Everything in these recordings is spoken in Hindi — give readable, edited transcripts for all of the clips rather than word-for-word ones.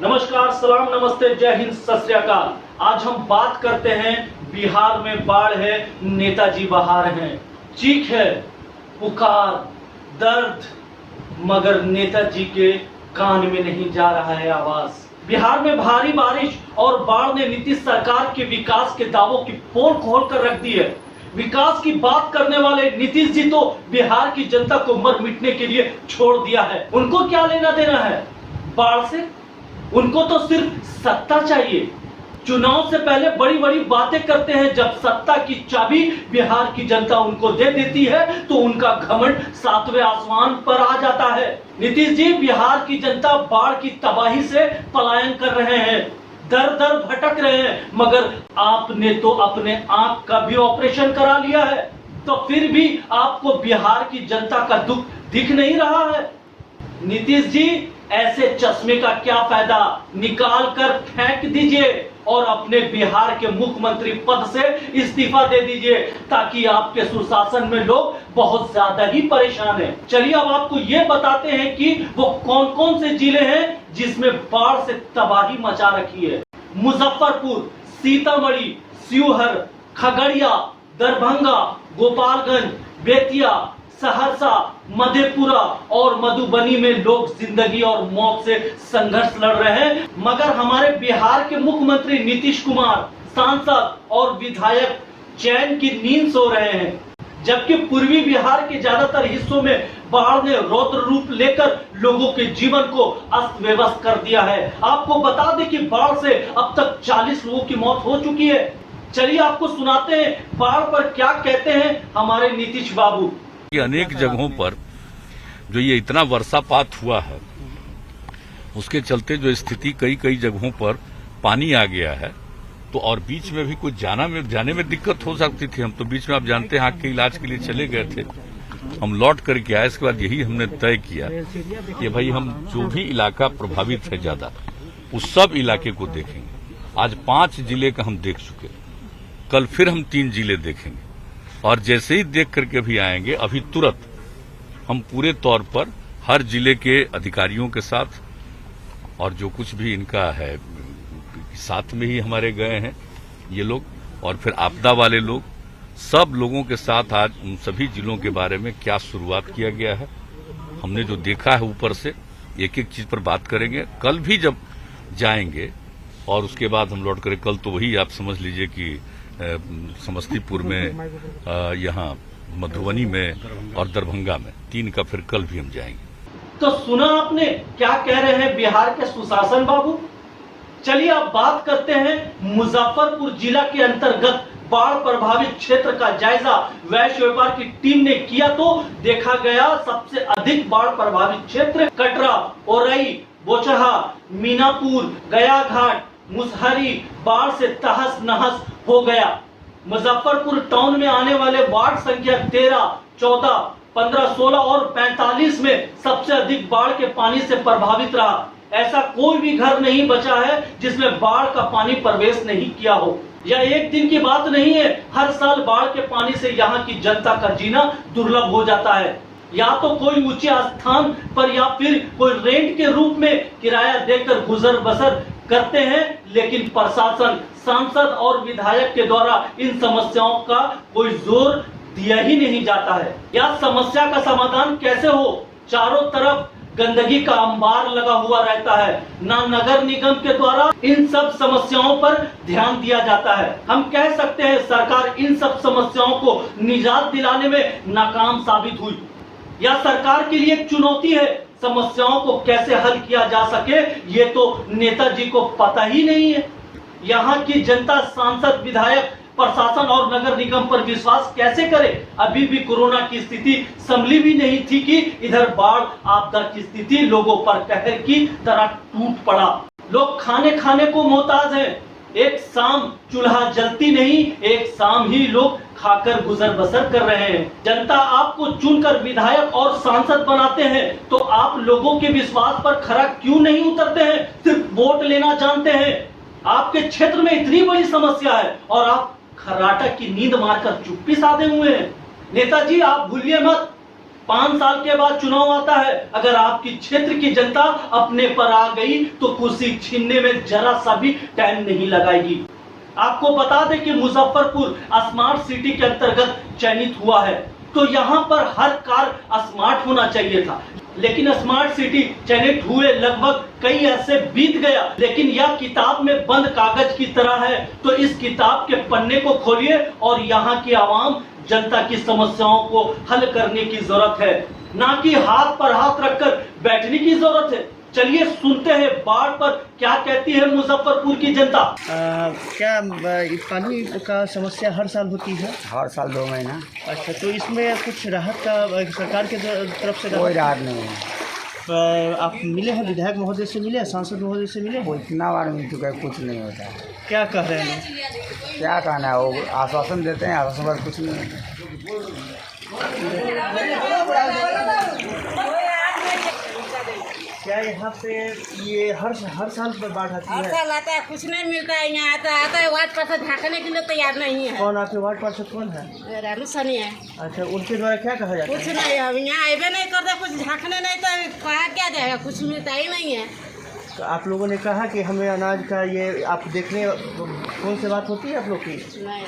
नमस्कार, सलाम, नमस्ते, जय हिंद, सत श्री अकाल। आज हम बात करते हैं बिहार में बाढ़ है, नेताजी बहार हैं। चीख है, पुकार, दर्द, मगर नेताजी के कान में नहीं जा रहा है आवाज। बिहार में भारी बारिश और बाढ़ ने नीतीश सरकार के विकास के दावों की पोल खोल कर रख दी है। विकास की बात करने वाले नीतीश जी तो बिहार की जनता को मर मिटने के लिए छोड़ दिया है। उनको क्या लेना देना है बाढ़ से? उनको तो सिर्फ सत्ता चाहिए। चुनाव से पहले बड़ी बड़ी बातें करते हैं, जब सत्ता की चाबी बिहार की जनता उनको दे देती है तो उनका घमंड सातवें आसमान पर आ जाता है। नीतीश जी, बिहार की जनता बाढ़ की तबाही से पलायन कर रहे हैं, दर दर भटक रहे हैं, मगर आपने तो अपने आंख का भी ऑपरेशन करा लिया है, तो फिर भी आपको बिहार की जनता का दुख दिख नहीं रहा है। नीतीश जी, ऐसे चश्मे का क्या फायदा, निकाल कर फेंक दीजिए और अपने बिहार के मुख्यमंत्री पद से इस्तीफा दे दीजिए, ताकि आपके सुशासन में लोग बहुत ज्यादा ही परेशान हैं। चलिए अब आपको ये बताते हैं कि वो कौन कौन से जिले हैं जिसमें बाढ़ से तबाही मचा रखी है। मुजफ्फरपुर, सीतामढ़ी, शिवहर, खगड़िया, दरभंगा, गोपालगंज, बेतिया, सहरसा, मधेपुरा और मधुबनी में लोग जिंदगी और मौत से संघर्ष लड़ रहे हैं, मगर हमारे बिहार के मुख्यमंत्री नीतीश कुमार, सांसद और विधायक चैन की नींद सो रहे हैं। जबकि पूर्वी बिहार के ज्यादातर हिस्सों में बाढ़ ने रौद्र रूप लेकर लोगों के जीवन को अस्त व्यस्त कर दिया है। आपको बता दें कि बाढ़ से अब तक 40 लोगों की मौत हो चुकी है। चलिए आपको सुनाते हैं बाढ़ पर क्या कहते हैं हमारे नीतीश बाबू। अनेक जगहों पर जो ये इतना वर्षापात हुआ है, उसके चलते जो स्थिति कई जगहों पर पानी आ गया है, तो और बीच में भी कुछ जाने में दिक्कत हो सकती थी। हम तो बीच में आप जानते हैं आंख के इलाज के लिए चले गए थे, हम लौट करके आए। इसके बाद यही हमने तय किया कि भाई हम जो भी इलाका प्रभावित है ज्यादा, उस सब इलाके को देखेंगे। आज 5 जिले का हम देख चुके, कल फिर हम 3 जिले देखेंगे और जैसे ही देख करके भी आएंगे, अभी तुरंत हम पूरे तौर पर हर जिले के अधिकारियों के साथ और जो कुछ भी इनका है साथ में ही हमारे गए हैं ये लोग, और फिर आपदा वाले लोग, सब लोगों के साथ आज उन सभी जिलों के बारे में क्या शुरुआत किया गया है, हमने जो देखा है ऊपर से, एक एक चीज पर बात करेंगे। कल भी जब जाएंगे और उसके बाद हम लौट कर, कल तो वही आप समझ लीजिए कि समस्तीपुर में, यहाँ मधुबनी में और दरभंगा में 3 का फिर कल भी हम जाएंगे। तो सुना आपने क्या कह रहे हैं बिहार के सुशासन बाबू। चलिए अब बात करते हैं मुजफ्फरपुर जिला के अंतर्गत बाढ़ प्रभावित क्षेत्र का जायजा वैश्य व्यापार की टीम ने किया, तो देखा गया सबसे अधिक बाढ़ प्रभावित क्षेत्र कटरा, औरई, बोचहा, मीनापुर, गया घाट, मुसहरी बाढ़ से तहस नहस हो गया। मुजफ्फरपुर टाउन में आने वाले वार्ड संख्या 13, 14, 15, 16 और 45 में सबसे अधिक बाढ़ के पानी से प्रभावित रहा। ऐसा कोई भी घर नहीं बचा है जिसमें बाढ़ का पानी प्रवेश नहीं किया हो। यह एक दिन की बात नहीं है, हर साल बाढ़ के पानी से यहाँ की जनता का जीना दुर्लभ हो जाता है। या तो कोई ऊंचे स्थान पर या फिर कोई रेंट के रूप में किराया देकर गुजर बसर करते हैं, लेकिन प्रशासन, सांसद और विधायक के द्वारा इन समस्याओं का कोई जोर दिया ही नहीं जाता है। यह समस्या का समाधान कैसे हो? चारों तरफ गंदगी का अंबार लगा हुआ रहता है, ना नगर निगम के द्वारा इन सब समस्याओं पर ध्यान दिया जाता है। हम कह सकते हैं सरकार इन सब समस्याओं को निजात दिलाने में नाकाम साबित हुई। यह सरकार के लिए एक चुनौती है। समस्याओं को कैसे हल किया जा सके ये तो नेताजी को पता ही नहीं है। यहाँ की जनता सांसद, विधायक, प्रशासन और नगर निगम पर विश्वास कैसे करे? अभी भी कोरोना की स्थिति संभली भी नहीं थी कि इधर बाढ़ आपदा की स्थिति लोगों पर कहर की तरह टूट पड़ा। लोग खाने को मोहताज हैं। एक शाम चूल्हा जलती नहीं, एक शाम ही लोग खाकर गुजर बसर कर रहे हैं। जनता आपको चुनकर विधायक और सांसद बनाते हैं, तो आप लोगों के विश्वास पर खरा क्यों नहीं उतरते हैं? सिर्फ वोट लेना जानते हैं। आपके क्षेत्र में इतनी बड़ी समस्या है और आप खर्राटा की नींद मारकर चुप्पी साधे हुए हैं। नेताजी, आप भूलिए मत, 5 साल के बाद चुनाव आता है, अगर आपकी क्षेत्र की जनता अपने पर आ गई तो कुर्सी छीनने में जरा सा भी टाइम नहीं लगाएगी। आपको बता दें कि मुजफ्फरपुर स्मार्ट सिटी के अंतर्गत चयनित हुआ है, तो यहाँ पर हर कार्य स्मार्ट होना चाहिए था, लेकिन स्मार्ट सिटी चयनित हुए लगभग कई ऐसे बीत गया, लेकिन यह किताब में बंद कागज की तरह है। तो इस किताब के पन्ने को खोलिए और यहाँ की आवाम जनता की समस्याओं को हल करने की जरूरत है, ना कि हाथ पर हाथ रखकर बैठने की जरूरत है। चलिए सुनते हैं बाढ़ पर क्या कहती है मुजफ्फरपुर की जनता। क्या पानी का समस्या हर साल होती है? हर साल 2 महीना। अच्छा, तो इसमें कुछ राहत का सरकार के तरफ से कोई राहत नहीं है। आप मिले हैं विधायक महोदय से, मिले हैं सांसद महोदय से, मिले वो हैं? इतना बार मिल चुका है, कुछ नहीं होता है। क्या कह रहे हैं? क्या कहना है, वो आश्वासन देते हैं, आश्वासन पर कुछ नहीं होता। क्या यहाँ पे ये हर साल पर बाढ़ आती हर है? साल आता है, कुछ नहीं मिलता है। यहाँ आता है वार्ड पार्षद झाँकने के लिए तैयार नहीं है। कौन आपके वार्ड पार्षद कौन है? रानू सनी है। अच्छा, उनके द्वारा क्या कहा जाता कुछ है? नहीं, अब यहाँ आए नहीं करते, कुछ झाँकने नहीं तो कहा क्या जाएगा, कुछ मिलता ही नहीं है। तो आप लोगों ने कहा कि हमें अनाज का ये आप देखने कौन सी बात होती है आप लोग की? नहीं,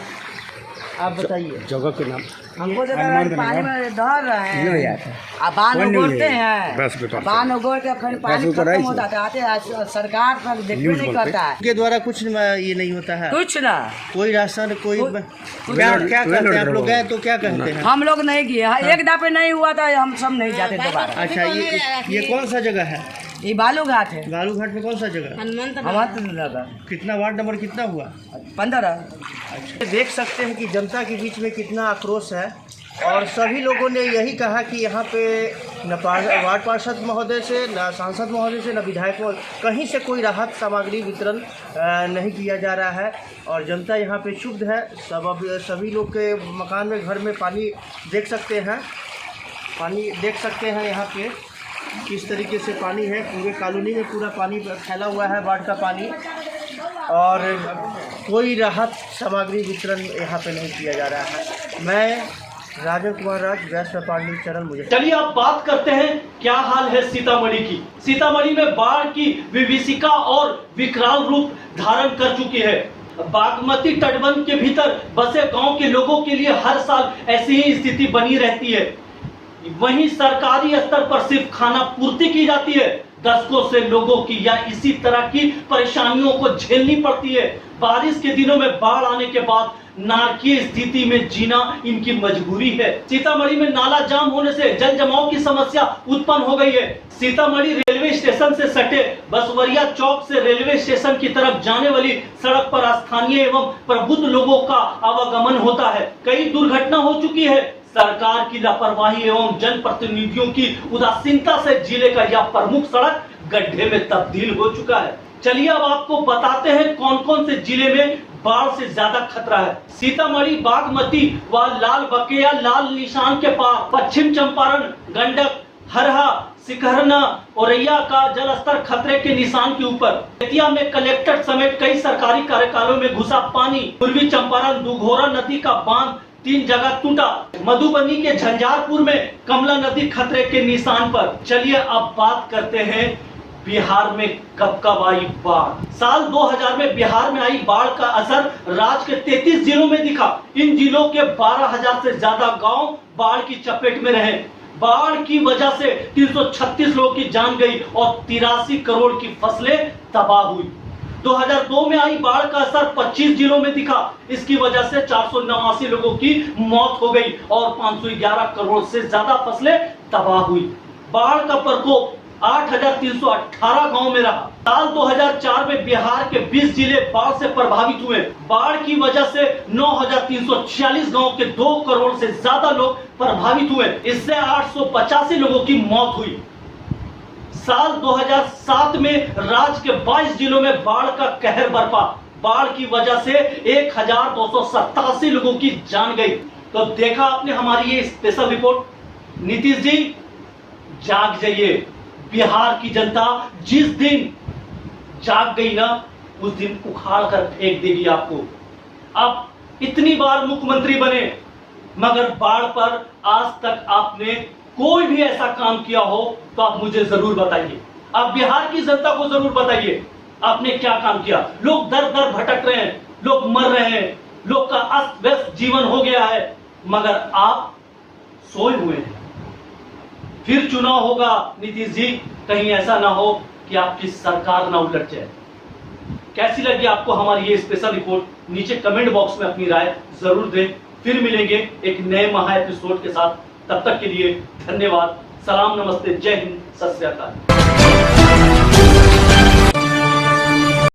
आप बताइए। जगह के नाम हमको तो पानी में दौड़ रहे हैं, अब बांध उगोड़ते हैं, बांध उगोड़ के फिर पानी खत्म हो जाता है, आते सरकार पर देखने नहीं करता है। के द्वारा कुछ ये नहीं होता है, कुछ ना, कोई राशन कोई क्या कहते हैं? आप लोग गए तो क्या कहते हैं? हम लोग नहीं किए, एक दफे नहीं हुआ था, हम सब नहीं जाते दोबारा। अच्छा, ये कौन सा जगह है? ये बालूघाट है। बालूघाट में कौन सा जगह? हनुमंत हमारे नगर कितना वार्ड नंबर कितना हुआ? 15। अच्छा, देख सकते हैं कि जनता के बीच में कितना आक्रोश है, और सभी लोगों ने यही कहा कि यहाँ पे न वार्ड पार्षद महोदय से, न सांसद महोदय से, न विधायक महोदय, कहीं से कोई राहत सामग्री वितरण नहीं किया जा रहा है, और जनता यहाँ पे क्षुब्ध है। सभी लोग के मकान में, घर में पानी देख सकते हैं, यहाँ पे किस तरीके से पानी है। पूरे कॉलोनी में पूरा पानी फैला हुआ है, बाढ़ का पानी, और कोई राहत सामग्री वितरण यहाँ पे नहीं किया जा रहा है। मैं राजन कुमार राज, व्यस्त व्यापार न्यूज चैनल मुझे। चलिए अब बात करते हैं क्या हाल है सीतामढ़ी की। सीतामढ़ी में बाढ़ की विभीषिका और विकराल रूप धारण कर चुकी है। बागमती तटबंध के भीतर बसे गांव के लोगों के लिए हर साल ऐसी ही स्थिति बनी रहती है। वहीं सरकारी स्तर पर सिर्फ खाना पूर्ति की जाती है, दशकों से लोगों की या इसी तरह की परेशानियों को झेलनी पड़ती है। बारिश के दिनों में बाढ़ आने के बाद नारकीय स्थिति में जीना इनकी मजबूरी है। सीतामढ़ी में नाला जाम होने से जल जमाव की समस्या उत्पन्न हो गई है। सीतामढ़ी रेलवे स्टेशन से सटे बसवरिया चौक से रेलवे स्टेशन की तरफ जाने वाली सड़क पर स्थानीय एवं प्रबुद्ध लोगों का आवागमन होता है। कई दुर्घटना हो चुकी है। सरकार की लापरवाही एवं जनप्रतिनिधियों की उदासीनता से जिले का यह प्रमुख सड़क गड्ढे में तब्दील हो चुका है। चलिए अब आपको बताते हैं कौन कौन से जिले में बाढ़ से ज्यादा खतरा है। सीतामढ़ी, बागमती व लाल बकेया लाल निशान के पार, पश्चिम चंपारण, गंडक, हरहा, सिकहरना, औरैया का जलस्तर खतरे के निशान के ऊपर। बेतिया में कलेक्टर समेत कई सरकारी कार्यालयों में घुसा पानी। पूर्वी चंपारण दुघोरा नदी का बांध 3 जगह टूटा। मधुबनी के झंझारपुर में कमला नदी खतरे के निशान पर। चलिए अब बात करते हैं बिहार में कब आई बाढ़। साल 2000 में बिहार में आई बाढ़ का असर राज्य के 33 जिलों में दिखा। इन जिलों के 12,000 से ज्यादा गांव बाढ़ की चपेट में रहे। बाढ़ की वजह से 336 लोगों की जान गई और 83 करोड़ की फसलें तबाह हुई। 2002 में आई बाढ़ का असर 25 जिलों में दिखा। इसकी वजह से 489 लोगों की मौत हो गई और 511 करोड़ से ज्यादा फसलें तबाह हुई। बाढ़ का प्रकोप 8,318 गांव में रहा। साल 2004 में बिहार के 20 जिले बाढ़ से प्रभावित हुए। बाढ़ की वजह से 9,346 गांव के 2 करोड़ से ज्यादा लोग प्रभावित हुए। इससे 885 लोगों की मौत हुई। साल 2007 में राज्य के 22 जिलों में बाढ़ का कहर बरपा। बाढ़ की वजह से 1,287 लोगों की जान गई। तो देखा आपने हमारी ये स्पेशल रिपोर्ट। नीतीश जी जाग जाइए। बिहार की जनता जिस दिन जाग गई ना, उस दिन उखाड़ कर फेंक देगी आपको। अब इतनी बार मुख्यमंत्री बने, मगर बाढ़ पर आज तक आपने कोई भी ऐसा काम किया हो तो आप मुझे जरूर बताइए। आप बिहार की जनता को जरूर बताइए आपने क्या काम किया। लोग दर दर भटक रहे हैं, लोग मर रहे हैं, लोग का अस्त व्यस्त जीवन हो गया है, मगर आप सोए हुए हैं। फिर चुनाव होगा नीतीश जी, कहीं ऐसा ना हो कि आपकी सरकार ना उलट जाए। कैसी लगी आपको हमारी ये स्पेशल रिपोर्ट? नीचे कमेंट बॉक्स में अपनी राय जरूर दें। फिर मिलेंगे एक नए महा एपिसोड के साथ। तब तक के लिए धन्यवाद। सलाम, नमस्ते, जय हिंद, सत श्री अकाल।